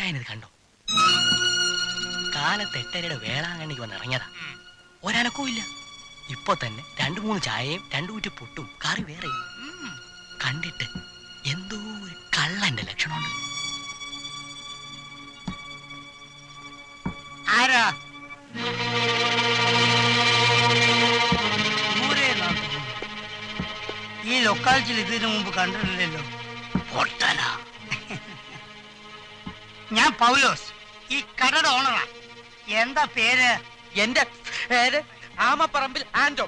അച്ചായനത് കണ്ടോ? കാലത്ത് 8:30 വേളാങ്കണ്ണിക്ക് വന്ന് ഇറങ്ങിയതാ. ഒരനക്കവും ഇല്ല. ഇപ്പൊ തന്നെ 2-3 ചായയും 2 കുറ്റി പുട്ടും കറി വേറെ. കണ്ടിട്ട് എന്തോ ഒരു കള്ളന്റെ ലക്ഷണമുണ്ട്. ആരാ? ഈ ലൊക്കാലിറ്റിയിൽ ഇതിനു മുമ്പ് കണ്ടിട്ടില്ലല്ലോ. പൊട്ടനാ. ഞാൻ പൗലോസ്, ഈ കടയുടെ ഓണറാ. എന്താ പേര്? എന്റെ പേര് ആമപ്പറമ്പിൽ ആന്റോ.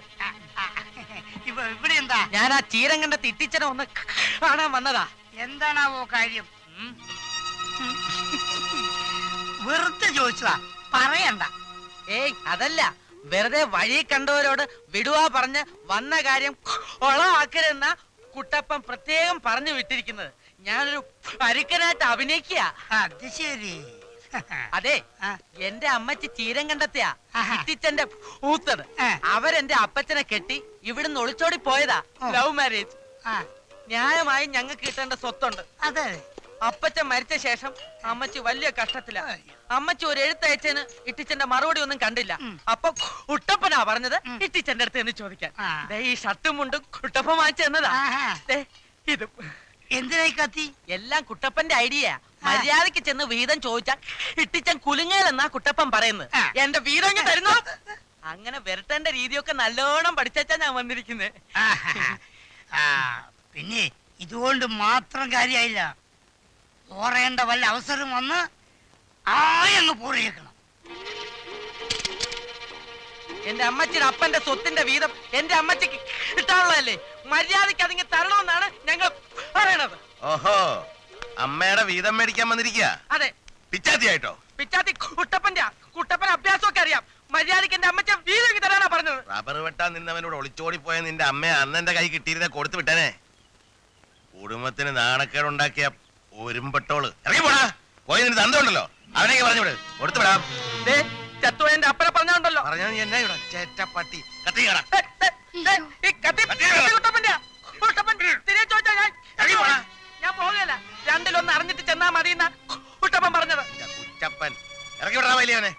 ഇവിടെ എന്താ? ഞാൻ ആ ചീരങ്കണ്ട തിട്ടിച്ചനെ ഒന്ന് കാണാൻ വന്നതാ. എന്താണാവോ കാര്യം? വെറുതെ ചോദിച്ചതാ, പറയണ്ട. ഏയ് അതല്ല, വെറുതെ വഴി കണ്ടവരോട് വിടുവാ പറഞ്ഞ് വന്ന കാര്യം കൊളമാക്കരുതെന്ന കുട്ടപ്പൻ പ്രത്യേകം പറഞ്ഞു വിട്ടിരിക്കുന്നത്. ഞാനൊരു പരുക്കനായിട്ട് അഭിനയിക്കുക. അത് ശരി. അതെ, എന്റെ അമ്മച്ചി ചീരം കണ്ടെത്തിയാ ഇട്ടിച്ചന്റെ ഊത്തത്. അവരെന്റെ അപ്പച്ചനെ കെട്ടി ഇവിടുന്ന് ഒളിച്ചോടി പോയതാ. Love marriage. ന്യായമായി ഞങ്ങൾക്ക് കിട്ടേണ്ട സ്വത്തുണ്ട്. അതെ. അപ്പച്ചൻ മരിച്ച ശേഷം അമ്മച്ചി വലിയ കഷ്ടത്തില. അമ്മച്ചി ഒരു എഴുത്തയച്ചന് ഇട്ടിച്ചന്റെ മറുപടി ഒന്നും കണ്ടില്ല. അപ്പൊ കുട്ടപ്പനാ പറഞ്ഞത് ഇട്ടിച്ചന്റെ അടുത്ത് എന്ന് ചോദിക്കാൻ. ഈ ഷർട്ടും മുണ്ടും കുട്ടപ്പൻ വാങ്ങിച്ചു തന്നതാ. ഇത് എന്തിനായി കത്തി? എല്ലാം കുട്ടപ്പന്റെ ഐഡിയ. മര്യാദക്ക് ചെന്ന് വീതം ചോദിച്ചാൽ ഇട്ടിച്ചൻ കുലുങ്ങലെന്നാ കുട്ടപ്പൻ പറയുന്നത്. എന്റെ വീതം തരുന്നു. അങ്ങനെ വരട്ടേണ്ട രീതിയൊക്കെ നല്ലോണം പഠിച്ചാ ഞാൻ വന്നിരിക്കുന്നത്. പിന്നെ ഇതുകൊണ്ട് മാത്രം കാര്യമായില്ല. പോറേണ്ട വല്ല അവസരം വന്ന് ആയങ്ങ് പൂറിയേക്കണം. എന്റെ അമ്മച്ചിയുടെ അപ്പന്റെ സ്വത്തിന്റെ വീതം എന്റെ അമ്മച്ചിക്ക് കിട്ടാനുള്ളതല്ലേ? മര്യാദക്ക് അതിങ്ങ് തരണമെന്നാണ് ഞങ്ങൾ പറയണത്. ഓഹോ, അമ്മയുടെ വീതം മേടിക്കാൻ വന്നിരിക്കുക? അതെ. പിച്ചാത്തിയായിട്ടോ? പിച്ചാത്തി കുട്ടപ്പൻ അഭ്യാസമൊക്കെ അറിയാം. മര്യാദക്ക് എന്റെ അമ്മച്ച വീതം തരാനാ പറഞ്ഞത്. റബ്ബർ വെട്ടാൻ നിന്നവനോട് ഒളിച്ചോടിപ്പോയ നിന്റെ അമ്മയെ അന്ന് എന്റെ കൈ കിട്ടിയിരുന്ന കൊടുത്തു വിട്ടനെ. കുടുംബത്തിന് നാണക്കേടുണ്ടാക്കിയ ഒരുമ്പെട്ടോള്. ഇറങ്ങി പോടാ. പോയി നിന്റെ തന്തണ്ടല്ലോ, അവനെയൊക്കെ പറഞ്ഞു വിട്. കൊടുത്തു വിടാം. ചത്തു എന്റെ അപ്പനെ പറഞ്ഞോണ്ടല്ലോ. പറഞ്ഞാ നീ എന്നാ ഇവിടെ ചേറ്റപ്പട്ടി? കത്തി ഞാൻ പോകല. രണ്ടിലൊന്ന് അറിഞ്ഞിട്ട് ചെന്നാ മതി കുട്ടപ്പൻ പറഞ്ഞത്. കുറ്റപ്പൻ ഇറങ്ങി വിടാ. വലിയവനെ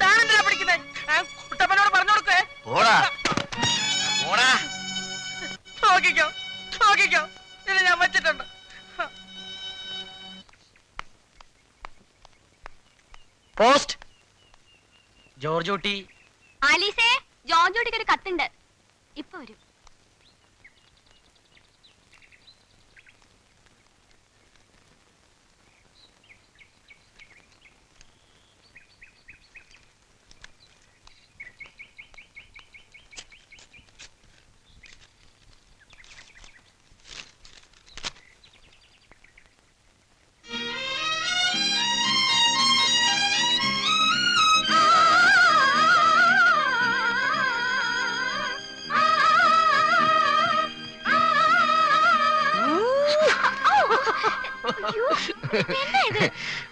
താനെന്തിനാ പിടിക്കുന്നേ? കുട്ടപ്പനോട് പറഞ്ഞു കൊടുക്കേ. നോക്കിക്കോ, ഇത് ഞാൻ വച്ചിട്ടുണ്ട്. പോസ്റ്റ് ജോർജ് കുട്ടി. ആലീസേ, ജോർജ് കുട്ടിക്ക് ഒരു കത്തുണ്ട്. ഇപ്പൊ വരും.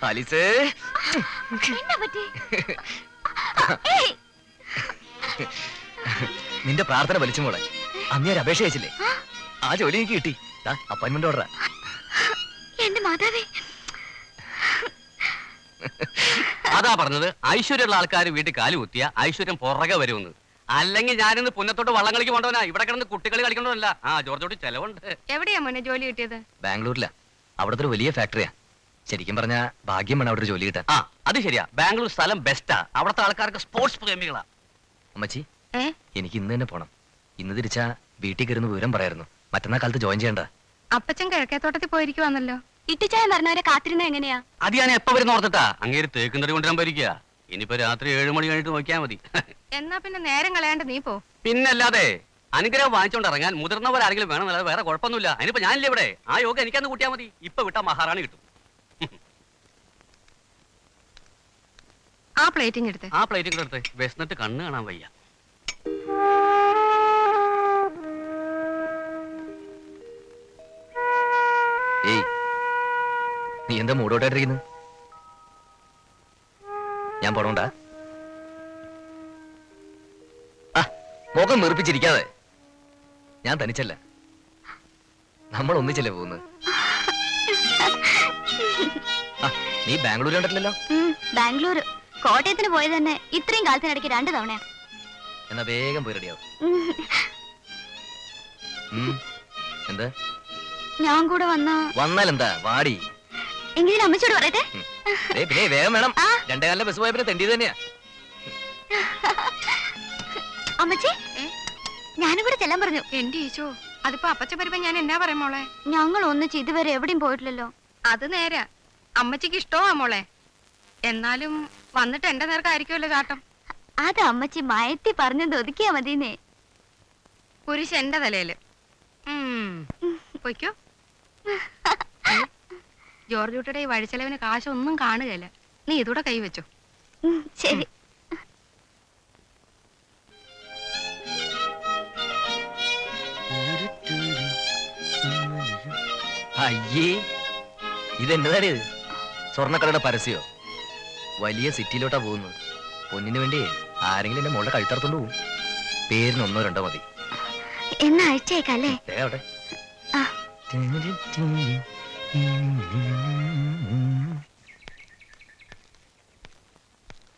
ആലിസേ, നിന്റെ പ്രാർത്ഥന വലിച്ചു മോളെ. അന്ന് ഞാൻ അപേക്ഷ അയച്ചില്ലേ, ആ ജോലി എനിക്ക് കിട്ടി. അപ്പോയിന്റ്മെന്റ് ഓർഡറാ. എന്റെ മാതാവേ, അതാ പറഞ്ഞത്, ഐശ്വര്യമുള്ള ആൾക്കാർ വീട്ടിൽ കാല് കുത്തിയ ഐശ്വര്യം പുറകെ വരുമെന്ന്. അല്ലെങ്കിൽ ഞാനിന്ന് പുന്നത്തോട്ട് വള്ളം കളിക്ക് കൊണ്ടവനാ. ഇവിടെ കിടന്ന് കുട്ടികളി കളിക്കണമല്ല. ജോർജോട്ട് ചെലവുണ്ട്. എവിടെയാ മോനെ ജോലി കിട്ടിയത്? ബാംഗ്ലൂരിലാ. അവിടുത്തെ ഒരു വലിയ ഫാക്ടറിയാ. ശരിക്കും പറഞ്ഞ ഭാഗ്യം വേണം അവിടെ ഒരു ജോലി കിട്ടാൻ. അത് ശരിയാ. ബാംഗ്ലൂർ സ്ഥലം ബെസ്റ്റാ. അവിടുത്തെ ആൾക്കാർക്ക് സ്പോർട്സ് പ്രേമികളാ. അമ്മച്ചി, എനിക്ക് ഇന്ന് തന്നെ പോണം. ഇന്ന് തിരിച്ചാ വീട്ടിൽ കയറുന്ന വിവരം പറയായിരുന്നു. മറ്റന്നാ കാലത്ത് ജോയിൻ ചെയ്യണ്ട. അപ്പച്ചൻ കിഴക്കേത്തോട്ടത്തിൽ പോയിരിക്കുവാന്നല്ലോ. ഇട്ടിച്ചായ പറഞ്ഞവരെ കാത്തിരുന്ന എങ്ങനെയാ? അത് ഞാൻ എപ്പോ വരുന്ന ഓർത്തിട്ടാ. അങ്ങേര് തേക്കും തടി കൊണ്ടുവരാൻ പോയിരിക്കുക. ഇനിയിപ്പോ രാത്രി 7 മണി കഴിഞ്ഞിട്ട് നോക്കിയാൽ മതി. എന്നാ പിന്നെ നേരം കളയാണ്ട് നീ പോ. പിന്നല്ലാതെ അനുഗ്രഹം വാങ്ങിച്ചോണ്ട് ഇറങ്ങാൻ മുതിർന്നവരാരെങ്കിലും വേണം. വേറെ കുഴപ്പമൊന്നുമില്ല. അതിനിപ്പോ ഞാനില്ല ഇവിടെ. ആ യോഗ എനിക്കന്ന് കൂട്ടിയാൽ മതി. ഇപ്പൊ വിട്ടാ മഹാറാണി കിട്ടും. ആ പ്ലേറ്റിംഗ് എടുത്ത്. ആ പ്ലേറ്റിംഗ് എടുത്ത്. വിശന്നിട്ട് കണ്ണ് കാണാൻ വയ്യ. ഏയ്, നീ എന്താ മൂടോട്ടായിട്ടിരിക്കുന്നു? ഞാൻ പോണോണ്ടാ? മുഖം വീർപ്പിച്ചിരിക്കാതെ. ഞാൻ തനിച്ചല്ല, നമ്മൾ ഒന്നിച്ചല്ലേ പോകുന്നത്. നീ ബാംഗ്ലൂർ കണ്ടിട്ടില്ലല്ലോ. ബാംഗ്ലൂർ. കോട്ടയത്തിന് പോയത് തന്നെ ഇത്രയും കാലത്തിനിടയ്ക്ക് 2 തവണയാ. എന്നാ വേഗം പോയി റെഡിയാവും. എന്താ ഞാൻ കൂടെ വന്നാലെന്താ വാടി. എങ്കിലും അമ്മച്ചോട് പറയട്ടെ. പിന്നെ വേഗം വേണം. 2 കാലിലെ ബസ് പോയപ്പോ തെണ്ടി തന്നെയാ. അമ്മച്ചി ഞാനും കൂടെ ചെല്ലാൻ പറഞ്ഞു. എന്റെ ഈശോ, അതിപ്പോ അപ്പച്ച വരുമ്പോ ഞാൻ എന്നാ പറയാം മോളെ? ഞങ്ങൾ ഒന്നിച്ച് ഇതുവരെ എവിടെയും പോയിട്ടില്ലല്ലോ. അത് നേരാ, അമ്മച്ചിക്ക് ഇഷ്ടമാ മോളെ. എന്നാലും വന്നിട്ട് എന്റെ നേർക്കായിരിക്കുമല്ലോ ചാട്ടം. അത് അമ്മച്ചി മയത്തി പറഞ്ഞത് ഒതുക്കിയാ മതിന്നേ. കുരിശ് എന്റെ തലയില്. പൊയ്ക്കോ. ജോർജ് കുട്ടിയുടെ ഈ വഴിച്ചെലവിന് കാശൊന്നും കാണുകയല്ല. നീ ഇതൂടെ കൈവച്ചോ. ശരി. അയ്യേ, ഇതെന്നതാണ് ഇത്? സ്വർണ്ണക്കടയുടെ പരസ്യോ? വലിയ സിറ്റിയിലോട്ടാ പോകുന്നത്. പൊന്നിന് വേണ്ടി ആരെങ്കിലും എന്റെ മോളുടെ കഴുത്തറുത്തോണ്ട് പോകും. പേരിന് 1 2 മതി. എന്നാ അയച്ചേക്കല്ലേ? അവിടെ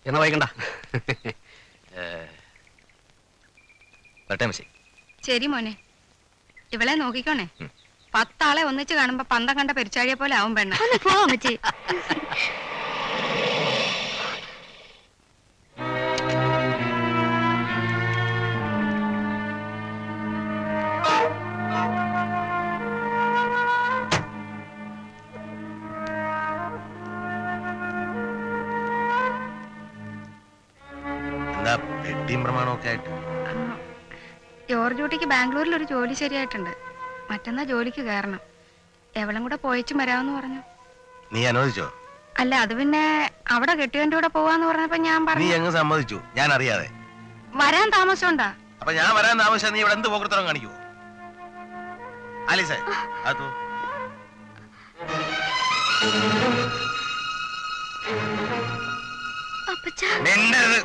എന്നാ വായിക്കണ്ട. വരട്ടെ മച്ചി. ശരി മോനെ, ഇവളെ നോക്കിക്കോണേ. 10 ആളെ ഒന്നിച്ച് കാണുമ്പോ പന്തം കണ്ട പെരിച്ചാഴിയെ പോലെ ആവും പെണ്ണ. പോ അമ്മച്ചി. എന്താ പെട്ടിയും പ്രമാണമൊക്കെ ആയിട്ട്? ജോർജ് കുട്ടിക്ക് ബാംഗ്ലൂരിൽ ഒരു ജോലി ശരിയായിട്ടുണ്ട്. മറ്റന്നാ ജോലിക്ക് കയറണം. എവളും കൂടെ പോയിച്ചും വരാമെന്ന് പറഞ്ഞു. നീ അനുവദിച്ചോ? അല്ല, അത് പിന്നെ അവിടെ കെട്ടിയവന്റെ കൂടെ പോവാന്ന് പറഞ്ഞപ്പോ ഞാൻ നീ പറഞ്ഞു. എങ്ങ് സമ്മതിച്ചു? ഞാൻ അറിയാതെ വരാൻ താമസമുണ്ടാ? അപ്പൊ ഞാൻ വരാൻ താമസിച്ചാ നീ ഇവിടെ എന്ത് പോകൃത്തരം കാണിക്കുവോ? ആലീസേ, അതോ മിണ്ടരുത്.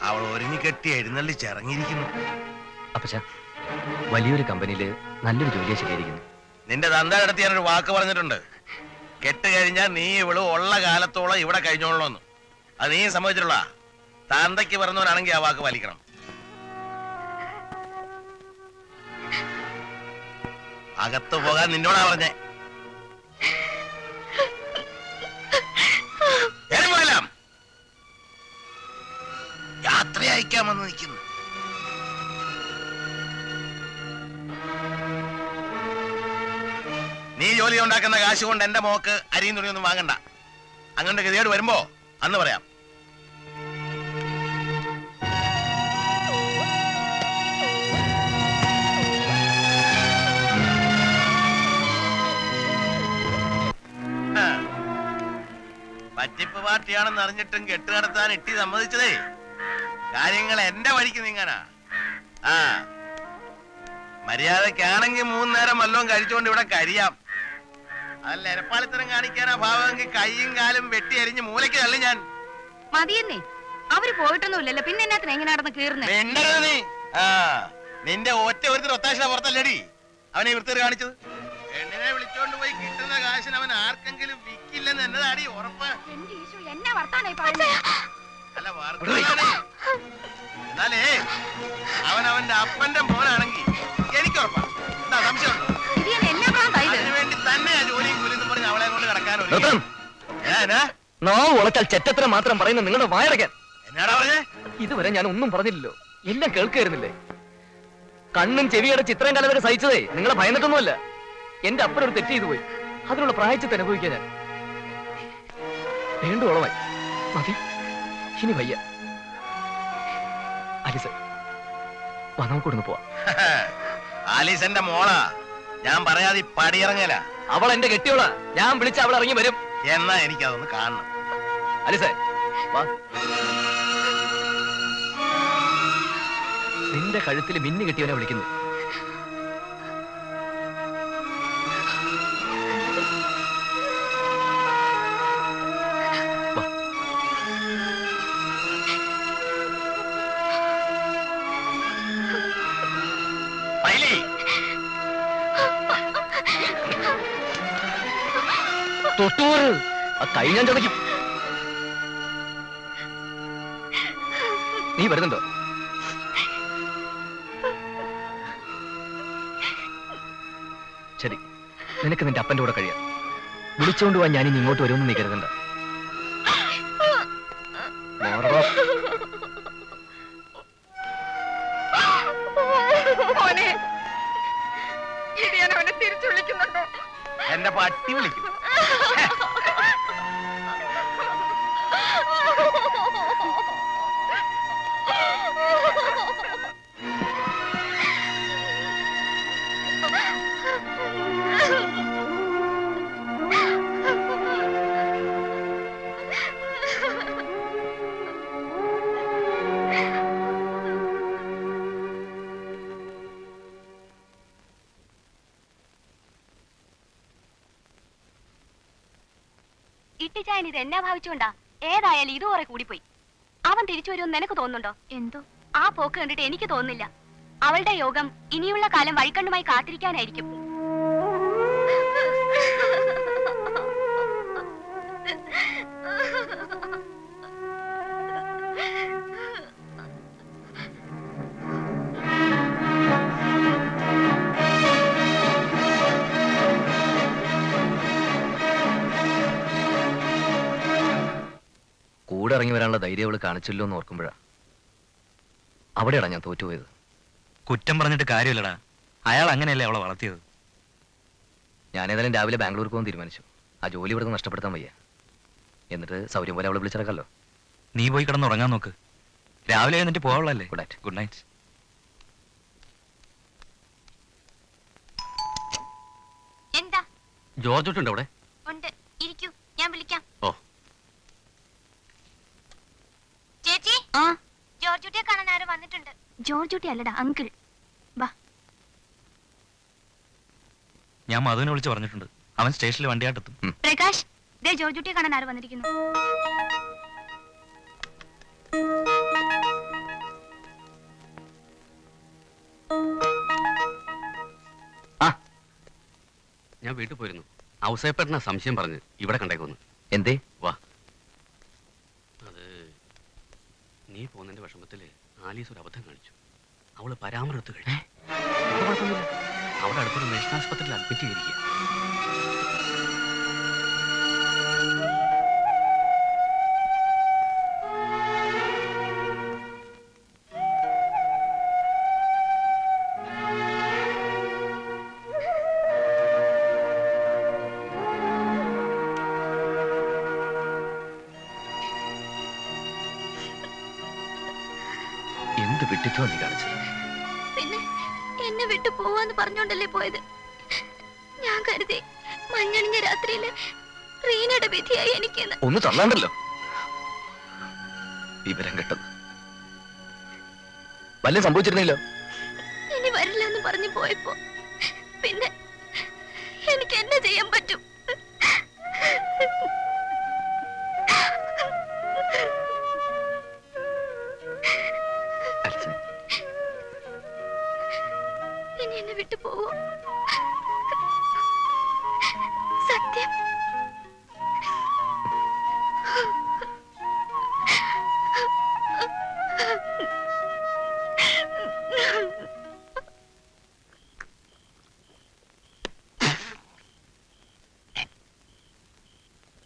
അവൾ ഒരുങ്ങി കെട്ടി എഴുന്നള്ളി ചിറങ്ങിയിരിക്കുന്നു. അപ്പച്ച, വലിയൊരു കമ്പനിയില് നല്ലൊരു ജോലിയാ ശരിയായിരിക്കുന്നു. നിന്റെ തന്തടുത്ത് ഞാനൊരു വാക്ക് പറഞ്ഞിട്ടുണ്ട്. കെട്ട് കഴിഞ്ഞാൽ നീ ഇവള് ഉള്ള കാലത്തോളം ഇവിടെ കഴിഞ്ഞോളൂന്ന്. അത് നീ സമ്മതിച്ചിട്ടുള്ള തന്തയ്ക്ക് പറഞ്ഞവനാണെങ്കിൽ ആ വാക്ക് പാലിക്കണം. അകത്ത് പോകാൻ നിന്നോടാ പറഞ്ഞേ. പോയാലാം യാത്ര അയക്കാമെന്ന് നിൽക്കുന്നു. നീ ജോലി ഉണ്ടാക്കുന്ന കാശ് കൊണ്ട് എന്റെ മോക്ക് അരിയും തുണിയൊന്നും വാങ്ങണ്ട. അങ്ങനെ ഗതികേട് വരുമ്പോ അന്ന് പറയാം. പറ്റിപ്പ് പാർട്ടിയാണെന്ന് അറിഞ്ഞിട്ടും കെട്ട് നടത്താൻ ഇട്ടി സമ്മതിച്ചതേ കാര്യങ്ങൾ എന്റെ വഴിക്ക് നീങ്ങാനാ. ആ മര്യാദക്കാണെങ്കിൽ 3 നേരം വല്ലതും കഴിച്ചുകൊണ്ട് ഇവിടെ കരിയാം. അതല്ല എരപ്പാളിത്തരം കാണിക്കാനാ ഭാവമെങ്കിൽ കൈയും കാലും വെട്ടി അരിഞ്ഞ് മൂലയ്ക്ക് തള്ളി ഞാൻ. മതിയെന്നേ, അവര് പോയിട്ടൊന്നുമില്ലല്ലോ, പിന്നെ എന്നാത്തിന് എങ്ങനെ നടന്ന് കീറുന്നേ? മിണ്ടരുത് നീ. ആ നിന്റെ ഒറ്റ ഒരുത്തർ ഒത്താശ പുറത്തല്ലേടി അവനെ വൃത്തിർ കാണിച്ചത്. പെണ്ണിനെ വിളിച്ചോണ്ട് പോയി കിട്ടുന്ന കാശിന് അവൻ ആർക്കെങ്കിലും വിക്കില്ലെന്ന് എന്നതാടി ഉറപ്പ്. എന്നാ വർത്താനായി പറയുന്നത്? അല്ല വാർത്തയാണ്. എന്നാലേ അവൻ അവന്റെ അപ്പന്റെ മോനാണെങ്കിൽ എനിക്ക് ഉറപ്പാണ്. എന്താ സംശയമുണ്ടോ? അതിനുവേണ്ടി തന്നെയാ ജോലിയും കൂലിയും പറഞ്ഞ് അവളെ കൊണ്ട് കിടക്കാൻ ഉളച്ചാൽ ചെറ്റത്തിന് മാത്രം പറയുന്ന നിങ്ങളുടെ വായടക്കാൻ എന്നാടാ പറഞ്ഞേ? ഇതുവരെ ഞാൻ ഒന്നും പറഞ്ഞില്ലല്ലോ, എല്ലാം കേൾക്കായിരുന്നില്ലേ? കണ്ണും ചെവിയുടെ ചിത്രം കലവരെ സഹിച്ചതേ നിങ്ങളെ ഭയന്നിട്ടൊന്നുമല്ല. എന്റെ അപ്പനൊരു തെറ്റ് ചെയ്തു പോയി, അതിനുള്ള പ്രായച്ചിത്ത് അനുഭവിക്കാൻ ഞാൻ വേണ്ടുവോളമായി. മതി, ഇനി വയ്യ. ആലീസ് വാ, നമുക്കൊടുന്ന് പോവാം. ആലീസന്റെ മോളാ, ഞാൻ പറയാതെ പടിയിറങ്ങല. അവൾ എന്റെ കെട്ടിയോളാ, ഞാൻ വിളിച്ച അവൾ ഇറങ്ങി വരും. എന്നാ എനിക്കതൊന്ന് കാണണം. ആലീസേ വാ. നിന്റെ കഴുത്തിൽ മിന്നു കെട്ടിയവനെ വിളിക്കുന്നു. തൊട്ടൂറ് ആ കൈ ഞാൻ ചതയ്ക്കും. നീ വരുന്നുണ്ടോ? ശരി, നിനക്ക് നിന്റെ അപ്പന്റെ കൂടെ കഴിയാം. വിളിച്ചോണ്ട് പോവാൻ ഞാനിനി ഇങ്ങോട്ട് വരുമെന്ന് നീ കരുതണ്ട. മോനെ, ഇത് ഞാൻ അവനെ തിരിച്ചു വിളിക്കുന്നുണ്ടോ? എന്റെ പട്ടി വിളിക്കും. ഇട്ടിച്ചായൻ ഇത് എന്നാ ഭാവിച്ചുകൊണ്ടാ? ഏതായാലും ഇത് കുറെ കൂടിപ്പോയി. അവൻ തിരിച്ചു വരുമെന്ന് നിനക്ക് തോന്നുന്നുണ്ടോ? എന്തോ ആ പോക്ക് കണ്ടിട്ട് എനിക്ക് തോന്നുന്നില്ല. അവളുടെ യോഗം ഇനിയുള്ള കാലം വഴിക്കണ്ണുമായി കാത്തിരിക്കാനായിരിക്കും. കൂടെ ഇറങ്ങി വരാനുള്ള ധൈര്യം അവള് കാണിച്ചല്ലോ എന്ന് ഓർക്കുമ്പോഴാ അവിടെയാണ് ഞാൻ തോറ്റുപോയത്. കുറ്റം പറഞ്ഞിട്ട് കാര്യമില്ലടാ, അയാൾ അങ്ങനെയല്ലേ അവളെ വളർത്തിയത്. ഞാനേതായാലും രാവിലെ ബാംഗ്ലൂർക്ക് പോകാൻ തീരുമാനിച്ചു. ആ ജോലി ഇവിടെ നഷ്ടപ്പെടുത്താൻ വയ്യ. എന്നിട്ട് സൗകര്യം പോലെ അവളെ വിളിച്ചിറക്കല്ലോ. നീ പോയി കിടന്ന് ഉറങ്ങാൻ നോക്ക്. രാവിലെ എന്നിട്ട് പോകാനുള്ളല്ലേ. Good night. Good night. എന്താ? ജോർജ് ഉണ്ട് അവിടെ? ഉണ്ട്, ഇരിക്കൂ, ഞാൻ വിളിക്കാം. ഓ. ചേച്ചി, ജോർജ് കുട്ടിയെ കാണാൻ ആരും വന്നിട്ടുണ്ട്. ജോർജ് കുട്ടി അല്ലടാ, അങ്കിൾ. വാ. ഞാൻ മധുവിനെ വിളിച്ച് പറഞ്ഞിട്ടുണ്ട്. അവൻ സ്റ്റേഷനിൽ വണ്ടിയാട്ടെത്തും. പ്രകാശ്, ദേ ജോർജ് കുട്ടിയെ കാണാൻ ആരും വന്നിരിക്കുന്നു. ഞാൻ വീട്ടിൽ പോയിരുന്നു. ഔസേപ്പേട്ടന സംശയം പറഞ്ഞ് ഇവിടെ കണ്ടേക്കൊന്ന്. എന്തേ? വാ. അത് നീ പോകുന്നതിന്റെ വിഷമത്തില് ആലീസ് ഒരു അബദ്ധം കാണിച്ചു. അവള് പരാമർശത്ത് കഴിഞ്ഞു. അവിടെ അടുത്തൊരു നേഷണാശുപത്രിയിൽ അഡ്മിറ്റ് ചെയ്തിരിക്കുക. എന്ത് വിട്ടിത്തോ നീ കാണിച്ചത്? പിന്നെ എന്നെ വിട്ടു പോവാന്ന് പറഞ്ഞോണ്ടല്ലേ പോയത്. ഞാൻ കരുതി മഞ്ഞണിഞ്ഞ രാത്രിയില് റീനയുടെ വിധിയായി എനിക്കെന്ന്. ഒന്ന് തന്നാണ്ടല്ലോ വിവരം കെട്ടത്. വല്ല സംഭവിച്ചിരുന്നില്ലോ. ഇനി വരില്ല എന്ന് പറഞ്ഞു പോയപ്പോ പിന്നെ എനിക്ക് എന്നെ ചെയ്യാൻ പറ്റും? ഇനി എന്നെ വിട്ടു പോവോ? സത്യം.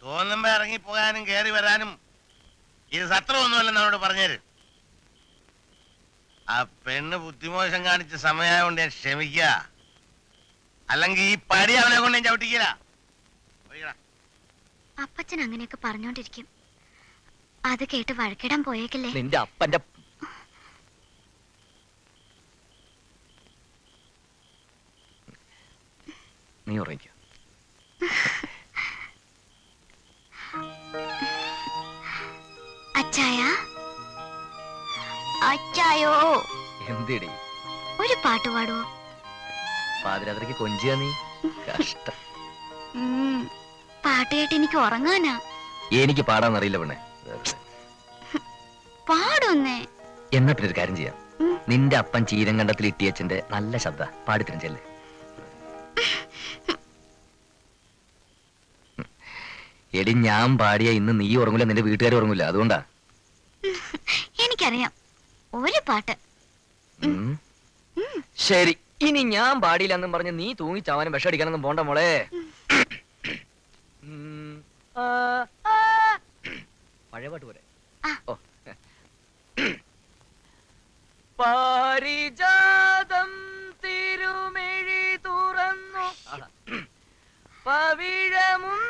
തോന്നുമ്പോ ഇറങ്ങി പോകാനും കയറി വരാനും ഇത് സത്രമൊന്നുമല്ലെന്ന് അവനോട് പറഞ്ഞേര്. ആ പെണ്ണ് ബുദ്ധിമോശം കാണിച്ച സമയമായോണ്ട് ഞാൻ ക്ഷമിക്ക. അല്ലെങ്കിൽ ഈ പടി അവനെ കൊണ്ട് ഞാൻ ചവിട്ടിക്കില്ല. അപ്പച്ചൻ അങ്ങനെയൊക്കെ പറഞ്ഞോണ്ടിരിക്കും. അത് കേട്ട് വഴക്കിടാൻ പോയേക്കല്ലേ. നിന്റെ അപ്പന്റെ നീ ഉറങ്ങിക്കോ. അച്ചായ, അച്ചായോ, എന്തേടി ഒരു പാട്ട് പാടുവോ? പാതിരാത്രിക്ക് കൊഞ്ചിയാ നീ? കഷ്ടം. പാട്ട് കേട്ട് എനിക്ക് ഉറങ്ങാനാ. എനിക്ക് പാടാന്നറിയില്ല പെണ്ണെ. പാടൊന്നേ. എന്നാ പിന്നെ ഒരു കാര്യം ചെയ്യാം. നിന്റെ അപ്പൻ ചീരങ്കണ്ടത്തിൽ ഇട്ടിയച്ചന്റെ നല്ല ശബ്ദ പാടിത്തിരിച്ചല്ലേ. എടി ഞാൻ പാടിയ ഇന്ന് നീ ഉറങ്ങില്ല, നിന്റെ വീട്ടുകാർ ഉറങ്ങില്ല, അതുകൊണ്ടാ. എനിക്കറിയാം ഒരു പാട്ട്. ഉം. ശരി, ഇനി ഞാൻ പാടിയില്ല എന്നും പറഞ്ഞ് നീ തൂങ്ങി ചാവാനും വിഷമടിക്കാനൊന്നും പോണ്ട മോളെ. പഴയ പാട്ട് പോരെ? ഓ. പാരിജാതം തിരുമിഴി തുറന്നു പവിഴമും